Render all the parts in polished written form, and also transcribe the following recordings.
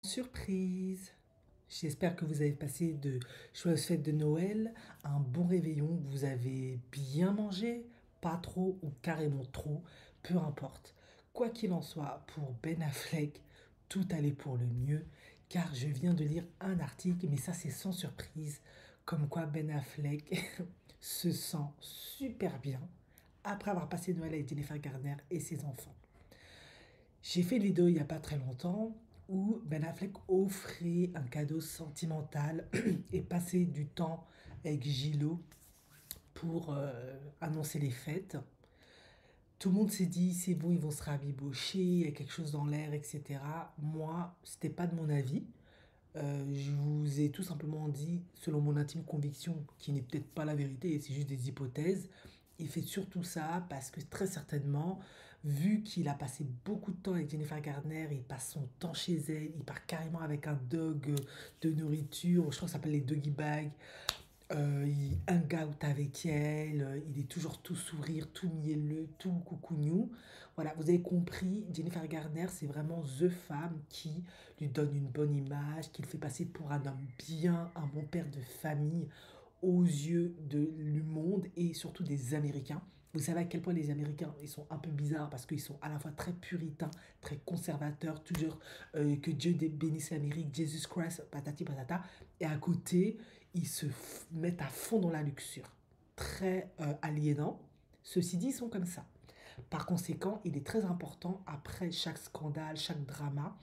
Surprise! J'espère que vous avez passé de joyeuses fêtes de Noël, un bon réveillon, que vous avez bien mangé, pas trop ou carrément trop, peu importe. Quoi qu'il en soit, pour Ben Affleck, tout allait pour le mieux, car je viens de lire un article, mais ça c'est sans surprise, comme quoi Ben Affleck se sent super bien après avoir passé Noël avec Jennifer Garner et ses enfants. J'ai fait une vidéo il n'y a pas très longtemps où Ben Affleck offrait un cadeau sentimental et passait du temps avec Gilo pour annoncer les fêtes. Tout le monde s'est dit c'est bon, ils vont se rabibocher, il y a quelque chose dans l'air, etc. Moi, c'était pas de mon avis. Je vous ai tout simplement dit, selon mon intime conviction, qui n'est peut-être pas la vérité, c'est juste des hypothèses, il fait surtout ça parce que très certainement, vu qu'il a passé beaucoup de temps avec Jennifer Garner, il passe son temps chez elle, il part carrément avec un dog de nourriture, je crois que ça s'appelle les doggy bags, il hang out avec elle, il est toujours tout sourire, tout mielleux, tout coucougnou. Voilà, vous avez compris, Jennifer Garner, c'est vraiment the femme qui lui donne une bonne image, qui le fait passer pour un homme bien, un bon père de famille aux yeux du monde et surtout des Américains. Vous savez à quel point les Américains, ils sont un peu bizarres parce qu'ils sont à la fois très puritains, très conservateurs, toujours que Dieu bénisse l'Amérique, Jesus Christ, patati patata. Et à côté, ils se mettent à fond dans la luxure. Très aliénant. Ceci dit, ils sont comme ça. Par conséquent, il est très important, après chaque scandale, chaque drama,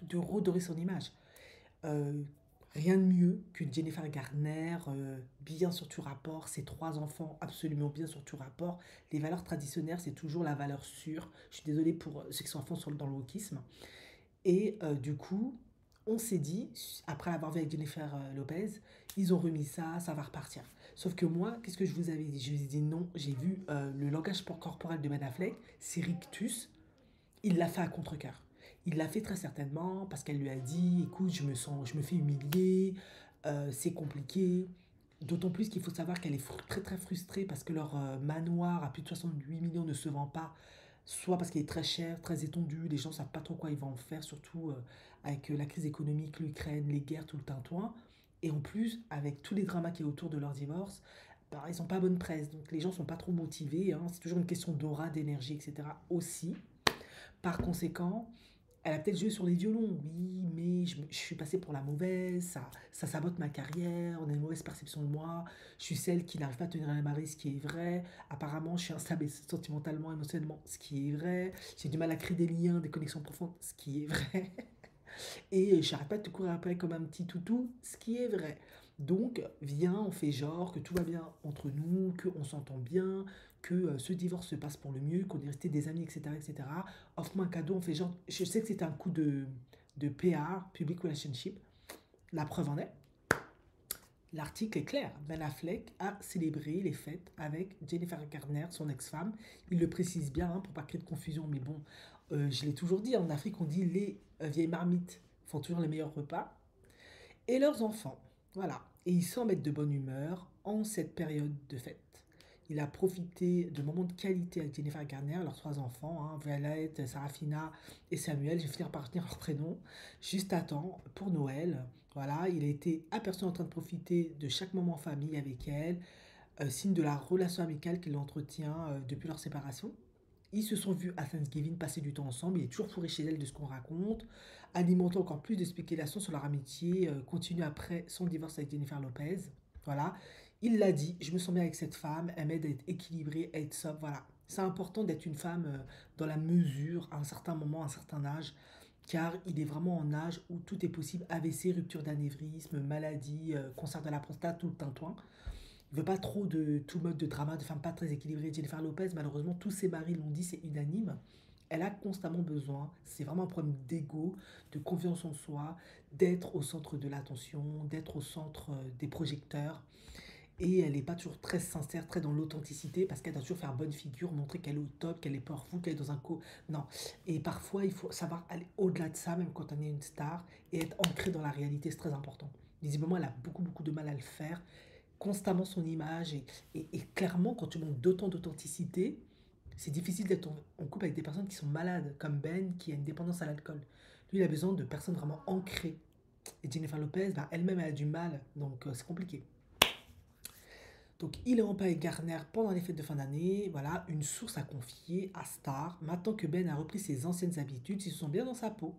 de redorer son image. Euh, Rien de mieux qu'une Jennifer Garner, bien sur tout rapport, ses trois enfants absolument bien sur tout rapport. Les valeurs traditionnelles, c'est toujours la valeur sûre. Je suis désolée pour ceux qui sont à fond dans le wokisme. Et du coup, on s'est dit, après l'avoir vu avec Jennifer Lopez, ils ont remis ça, ça va repartir. Sauf que moi, qu'est-ce que je vous avais dit? Je vous ai dit non, j'ai vu le langage corporel de Ben Affleck, c'est rictus, il l'a fait à contre-cœur. Il l'a fait très certainement parce qu'elle lui a dit, écoute, je me fais humilier, c'est compliqué. D'autant plus qu'il faut savoir qu'elle est très très frustrée parce que leur manoir à plus de 68 millions ne se vend pas, soit parce qu'il est très cher, très étendu, les gens ne savent pas trop quoi ils vont en faire, surtout avec la crise économique, l'Ukraine, les guerres, tout le tintouin. Et en plus, avec tous les dramas qui est autour de leur divorce, bah, ils sont pas bonne presse, donc les gens sont pas trop motivés, hein. C'est toujours une question d'aura, d'énergie, etc. aussi. Par conséquent, elle a peut-être joué sur les violons, oui, mais je suis passée pour la mauvaise, ça sabote ma carrière, on a une mauvaise perception de moi, je suis celle qui n'arrive pas à tenir la mari, ce qui est vrai, apparemment je suis instable sentimentalement, émotionnellement, ce qui est vrai, j'ai du mal à créer des liens, des connexions profondes, ce qui est vrai, et j'arrête pas de te courir après comme un petit toutou, ce qui est vrai. Donc, viens, on fait genre que tout va bien entre nous, qu'on s'entend bien, que ce divorce se passe pour le mieux, qu'on est resté des amis, etc., etc. Offre-moi un cadeau, on fait genre. Je sais que c'était un coup de PR, Public Relationship. La preuve en est, l'article est clair. Ben Affleck a célébré les fêtes avec Jennifer Garner, son ex-femme. Il le précise bien hein, pour pas créer de confusion, mais bon, je l'ai toujours dit, en Afrique on dit les vieilles marmites font toujours les meilleurs repas et leurs enfants. Voilà. Et ils s'en mettent de bonne humeur en cette période de fête. Il a profité de moments de qualité avec Jennifer Garner, leurs trois enfants, hein, Violette, Sarafina et Samuel. Je vais finir par retenir leurs prénoms. Juste à temps pour Noël. Voilà, il a été aperçu en train de profiter de chaque moment en famille avec elle, signe de la relation amicale qu'il entretient depuis leur séparation. Ils se sont vus à Thanksgiving passer du temps ensemble. Il est toujours fourré chez elle de ce qu'on raconte, alimentant encore plus de spéculations sur leur amitié continue après son divorce avec Jennifer Lopez. Voilà. Il l'a dit, je me sens bien avec cette femme, elle m'aide à être équilibrée, à être sobre. Voilà. C'est important d'être une femme dans la mesure, à un certain moment, à un certain âge, car il est vraiment en âge où tout est possible. AVC, rupture d'anévrisme, maladie, cancer de la prostate, tout le tintouin. Il veut pas trop de tout mode de drama, de femme pas très équilibrée. Jennifer Lopez, malheureusement, tous ses maris l'ont dit, c'est unanime. Elle a constamment besoin, c'est vraiment un problème d'ego, de confiance en soi, d'être au centre de l'attention, d'être au centre des projecteurs. Et elle n'est pas toujours très sincère, très dans l'authenticité, parce qu'elle doit toujours faire bonne figure, montrer qu'elle est au top, qu'elle est powerful, qu'elle est dans un co. Non. Et parfois, il faut savoir aller au-delà de ça, même quand on est une star, et être ancré dans la réalité, c'est très important. Visiblement, elle a beaucoup, beaucoup de mal à le faire constamment son image et clairement quand tu manques d'autant d'authenticité, c'est difficile d'être en couple avec des personnes qui sont malades, comme Ben qui a une dépendance à l'alcool. Lui, il a besoin de personnes vraiment ancrées. Et Jennifer Lopez, bah, elle-même, elle a du mal, donc c'est compliqué. Donc, il est en paix avec Garner pendant les fêtes de fin d'année. Voilà, une source a confié à Star. Maintenant que Ben a repris ses anciennes habitudes, ils se sont bien dans sa peau.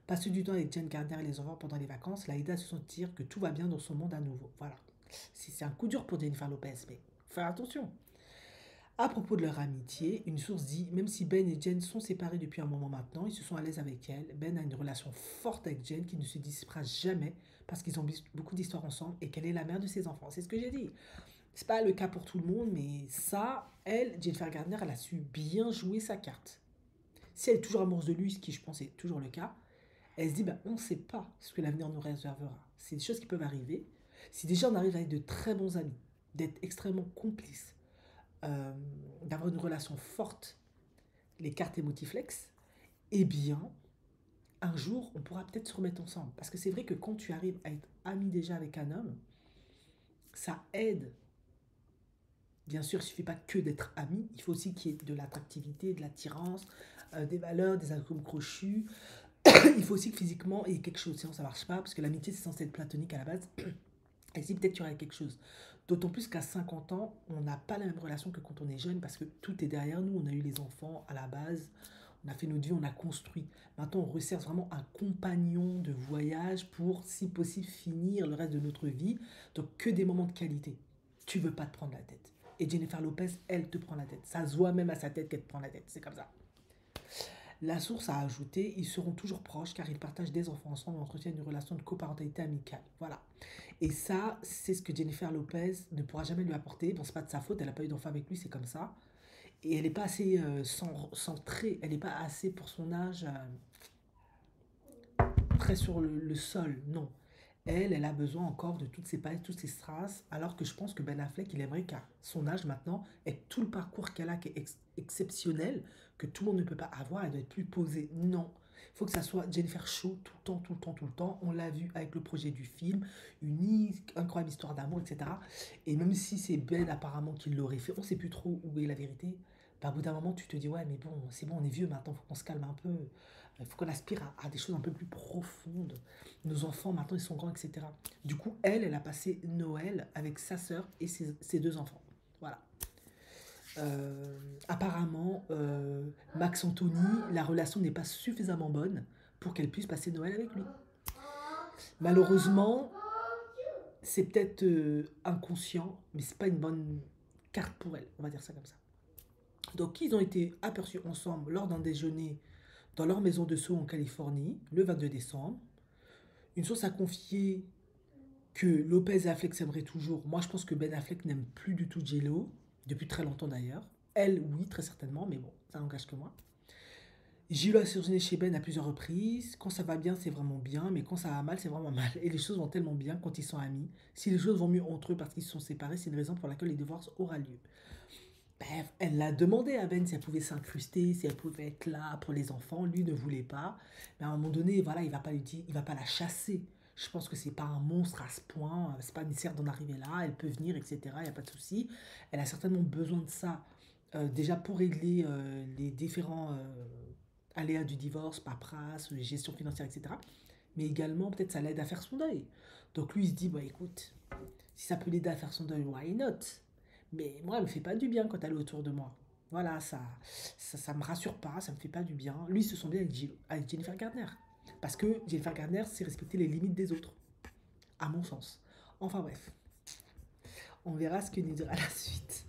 Passer du temps avec Jen Garner et les enfants pendant les vacances l'a aidé à se sentir que tout va bien dans son monde à nouveau. Voilà. C'est un coup dur pour Jennifer Lopez, mais faut faire attention. À propos de leur amitié, une source dit, même si Ben et Jen sont séparés depuis un moment maintenant, ils se sont à l'aise avec elle. Ben a une relation forte avec Jen qui ne se dissipera jamais parce qu'ils ont beaucoup d'histoires ensemble et qu'elle est la mère de ses enfants. C'est ce que j'ai dit. C'est pas le cas pour tout le monde, mais ça, elle, Jennifer Gardner, elle a su bien jouer sa carte. Si elle est toujours amoureuse de lui, ce qui je pense est toujours le cas, elle se dit, bah, on ne sait pas ce que l'avenir nous réservera. C'est des choses qui peuvent arriver. Si déjà on arrive à être de très bons amis, d'être extrêmement complices, euh, d'avoir une relation forte, les cartes émotiflex, eh bien, un jour, on pourra peut-être se remettre ensemble. Parce que c'est vrai que quand tu arrives à être ami déjà avec un homme, ça aide. Bien sûr, il ne suffit pas que d'être ami, il faut aussi qu'il y ait de l'attractivité, de l'attirance, des valeurs, des atomes crochus. Il faut aussi que physiquement, il y ait quelque chose, sinon ça ne marche pas, parce que l'amitié, c'est censé être platonique à la base. Et si peut-être qu'il y aurait quelque chose. D'autant plus qu'à 50 ans, on n'a pas la même relation que quand on est jeune, parce que tout est derrière nous. On a eu les enfants à la base, on a fait notre vie, on a construit. Maintenant, on recherche vraiment un compagnon de voyage pour, si possible, finir le reste de notre vie. Donc, que des moments de qualité. Tu veux pas te prendre la tête. Et Jennifer Lopez, elle te prend la tête. Ça se voit même à sa tête qu'elle te prend la tête. C'est comme ça. La source a ajouté, ils seront toujours proches car ils partagent des enfants ensemble et entretiennent une relation de coparentalité amicale. Voilà. Et ça, c'est ce que Jennifer Lopez ne pourra jamais lui apporter. Bon, c'est pas de sa faute, elle n'a pas eu d'enfant avec lui, c'est comme ça. Et elle n'est pas assez centrée, elle n'est pas assez pour son âge très sur le sol, non. Elle a besoin encore de toutes ces paillettes, toutes ces strass, alors que je pense que Ben Affleck, il aimerait qu'à son âge maintenant, avec tout le parcours qu'elle a qui est exceptionnel, que tout le monde ne peut pas avoir, elle doit être plus posée. Non. Il faut que ça soit Jennifer Shaw tout le temps, tout le temps, tout le temps. On l'a vu avec le projet du film, une incroyable histoire d'amour, etc. Et même si c'est Ben apparemment qui l'aurait fait, on ne sait plus trop où est la vérité. Bah, au bout d'un moment, tu te dis, ouais, mais bon, c'est bon, on est vieux maintenant, il faut qu'on se calme un peu. Il faut qu'on aspire à des choses un peu plus profondes. Nos enfants, maintenant, ils sont grands, etc. Du coup, elle a passé Noël avec sa sœur et ses deux enfants. Voilà. Apparemment, Max Anthony, la relation n'est pas suffisamment bonne pour qu'elle puisse passer Noël avec lui. Malheureusement, c'est peut-être inconscient, mais c'est pas une bonne carte pour elle, on va dire ça comme ça. Donc, ils ont été aperçus ensemble lors d'un déjeuner dans leur maison de Sceaux en Californie, le 22 décembre. Une source a confié que Lopez et Affleck s'aimeraient toujours. Moi, je pense que Ben Affleck n'aime plus du tout J-Lo, depuis très longtemps d'ailleurs. Elle, oui, très certainement, mais bon, ça n'engage que moi. J-Lo a séjourné chez Ben à plusieurs reprises. Quand ça va bien, c'est vraiment bien, mais quand ça va mal, c'est vraiment mal. Et les choses vont tellement bien quand ils sont amis. Si les choses vont mieux entre eux parce qu'ils se sont séparés, c'est une raison pour laquelle le divorce aura lieu. Bref, elle l'a demandé à Ben si elle pouvait s'incruster, si elle pouvait être là pour les enfants. Lui ne voulait pas. Mais à un moment donné, voilà, il va pas lui dire, il va pas la chasser. Je pense que c'est pas un monstre à ce point. C'est pas nécessaire d'en arriver là. Elle peut venir, etc. Il n'y a pas de souci. Elle a certainement besoin de ça. Déjà pour régler les différents aléas du divorce, paperasse, gestion financière, etc. Mais également, peut-être ça l'aide à faire son deuil. Donc lui, il se dit, bah écoute, si ça peut l'aider à faire son deuil, why not? Mais moi, elle me fait pas du bien quand elle est autour de moi. Voilà, ça me rassure pas, ça me fait pas du bien. Lui, il se sent bien avec Jennifer Gardner. Parce que Jennifer Gardner, c'est respecter les limites des autres, à mon sens. Enfin bref, on verra ce que nous dira la suite.